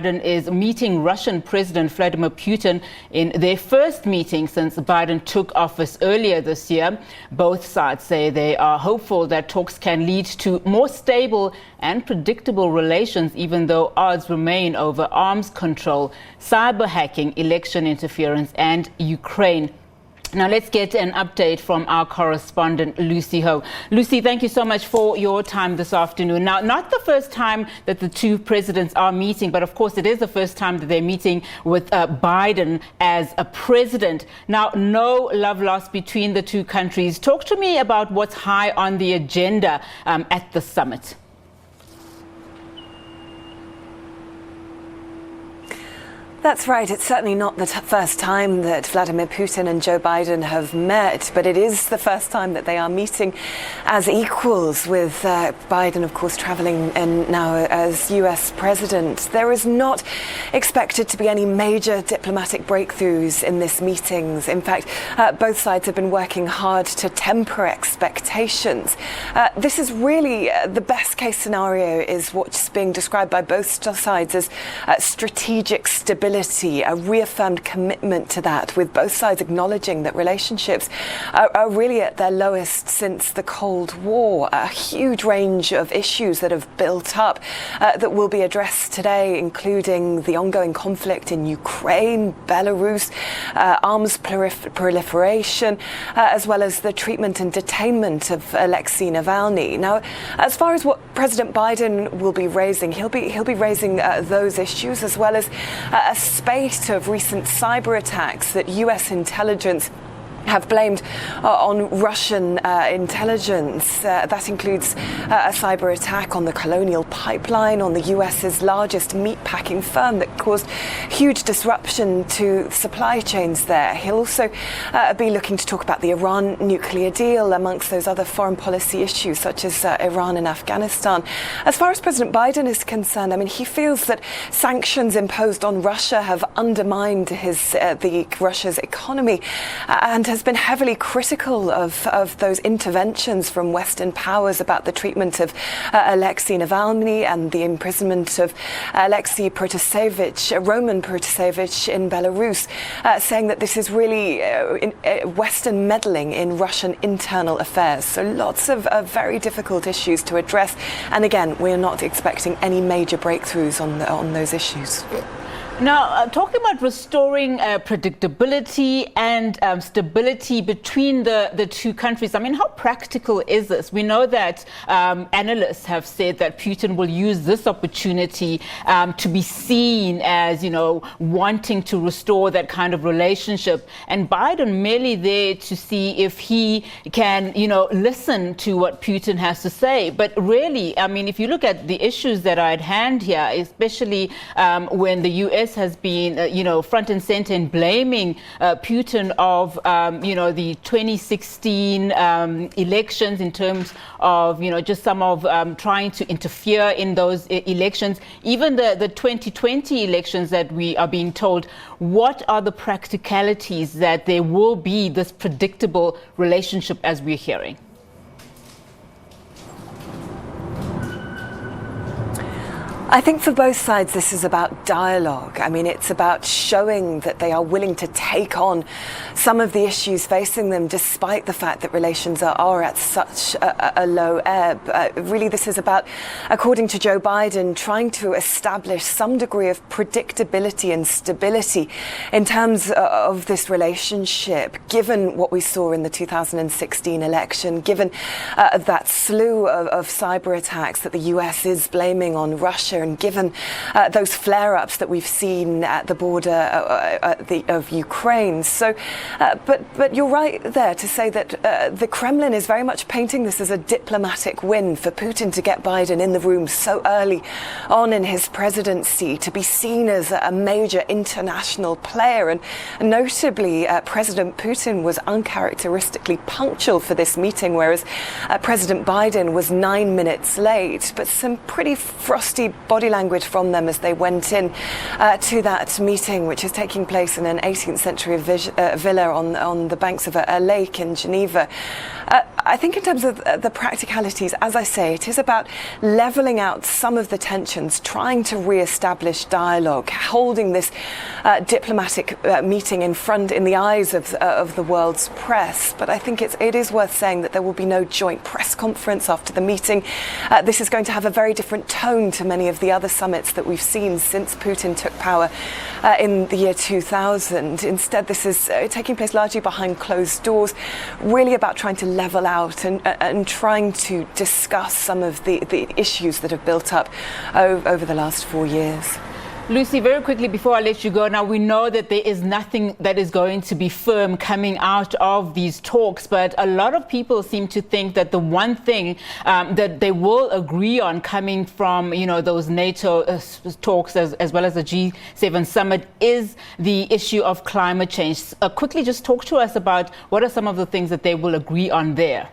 Biden is meeting Russian President Vladimir Putin in their first meeting since Biden took office earlier this year. Both sides say they are hopeful that talks can lead to more stable and predictable relations, even though odds remain over arms control, cyber hacking, election interference, and Ukraine. Now let's get an update from our correspondent, Hough. Lucy, thank you so much for your time this afternoon. Now, not the first time that the two presidents are meeting, but of course it is the first time that they're meeting with Biden as a president. Now, no love lost between the two countries. Talk to me about what's high on the agenda at the summit. That's right. It's certainly not the first time that Vladimir Putin and Joe Biden have met, but it is the first time that they are meeting as equals, with Biden, of course, traveling in now as US president. There is not expected to be any major diplomatic breakthroughs in this meetings. In fact, both sides have been working hard to temper expectations. This is really the best case scenario, is what's being described by both sides as strategic stability. A reaffirmed commitment to that, with both sides acknowledging that relationships are really at their lowest since the Cold War. A huge range of issues that have built up that will be addressed today, including the ongoing conflict in Ukraine, Belarus, arms proliferation, as well as the treatment and detainment of Alexei Navalny. Now, as far as what President Biden will be raising, he'll be raising those issues, as well as a spate of recent cyber attacks that US intelligence have blamed on Russian intelligence. That includes a cyber attack on the Colonial Pipeline, on the US's largest meatpacking firm, that caused huge disruption to supply chains there. He'll also be looking to talk about the Iran nuclear deal, amongst those other foreign policy issues such as Iran and Afghanistan. As far as President Biden is concerned, I mean, he feels that sanctions imposed on Russia have undermined Russia's economy, and has been heavily critical of those interventions from Western powers about the treatment of Alexei Navalny and the imprisonment of Alexei Roman Protasevich in Belarus, saying that this is really Western meddling in Russian internal affairs. So lots of very difficult issues to address. And again, we're not expecting any major breakthroughs on those issues. Now, talking about restoring predictability and stability between the two countries, I mean, how practical is this? We know that analysts have said that Putin will use this opportunity to be seen as, wanting to restore that kind of relationship, and Biden merely there to see if he can, listen to what Putin has to say. But really, I mean, if you look at the issues that are at hand here, especially when the US has been, front and center in blaming Putin of, the 2016 elections, in terms of, just some of trying to interfere in those elections, even the 2020 elections that we are being told. What are the practicalities that there will be this predictable relationship as we're hearing? I think for both sides, this is about dialogue. I mean, it's about showing that they are willing to take on some of the issues facing them, despite the fact that relations are at such a low ebb. Really, this is about, according to Joe Biden, trying to establish some degree of predictability and stability in terms of this relationship, given what we saw in the 2016 election, given that slew of cyber attacks that the US is blaming on Russia, and given those flare-ups that we've seen at the border of Ukraine. So, but you're right there to say that the Kremlin is very much painting this as a diplomatic win for Putin to get Biden in the room so early on in his presidency, to be seen as a major international player. And notably, President Putin was uncharacteristically punctual for this meeting, whereas President Biden was 9 minutes late. But some pretty frosty body language from them as they went in to that meeting, which is taking place in an 18th century villa on the banks of a lake in Geneva. I think in terms of the practicalities, as I say, it is about levelling out some of the tensions, trying to re-establish dialogue, holding this diplomatic meeting in the eyes of the world's press. But I think it is worth saying that there will be no joint press conference after the meeting. This is going to have a very different tone to many of the other summits that we've seen since Putin took power in the year 2000. Instead, this is taking place largely behind closed doors, really about trying to level out and trying to discuss some of the issues that have built up over the last 4 years. Lucy, very quickly before I let you go, now we know that there is nothing that is going to be firm coming out of these talks, but a lot of people seem to think that the one thing that they will agree on coming from, those NATO talks as well as the G7 summit is the issue of climate change. Quickly, just talk to us about what are some of the things that they will agree on there.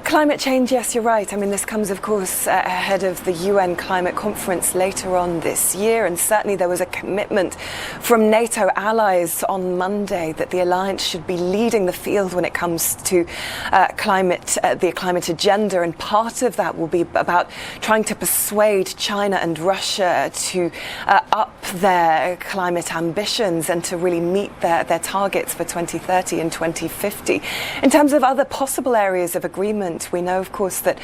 Climate change, yes, you're right. I mean, this comes, of course, ahead of the UN climate conference later on this year. And certainly there was a commitment from NATO allies on Monday that the alliance should be leading the field when it comes to the climate agenda. And part of that will be about trying to persuade China and Russia to up their climate ambitions and to really meet their targets for 2030 and 2050. In terms of other possible areas of agreement, we know, of course, that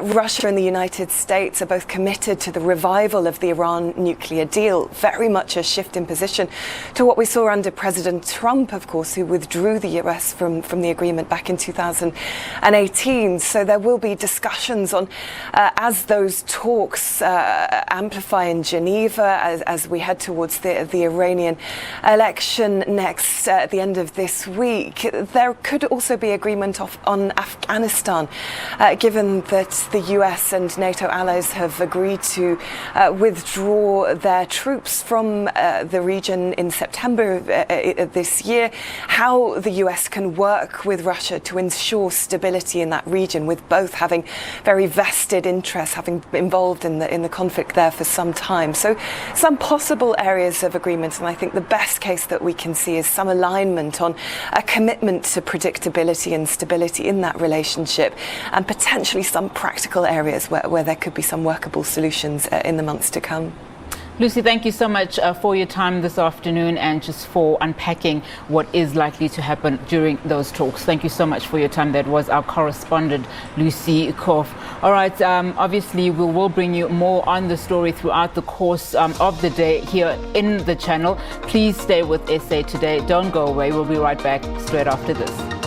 Russia and the United States are both committed to the revival of the Iran nuclear deal, very much a shift in position to what we saw under President Trump, of course, who withdrew the US from the agreement back in 2018. So there will be discussions on, as those talks amplify in Geneva, as we head towards the Iranian election next at the end of this week. There could also be agreement on Afghanistan, given that the US and NATO allies have agreed to withdraw their troops from the region in September this year, how the US can work with Russia to ensure stability in that region, with both having very vested interests, having been involved in the conflict there for some time. So some possible areas of agreement, and I think the best case that we can see is some alignment on a commitment to predictability and stability in that relationship, and potentially some practical areas where there could be some workable solutions in the months to come. Lucy, thank you so much for your time this afternoon and just for unpacking what is likely to happen during those talks. Thank you so much for your time. That was our correspondent, Lucy Hough. All right, obviously we will bring you more on the story throughout the course of the day here in the channel. Please stay with SA Today. Don't go away. We'll be right back straight after this.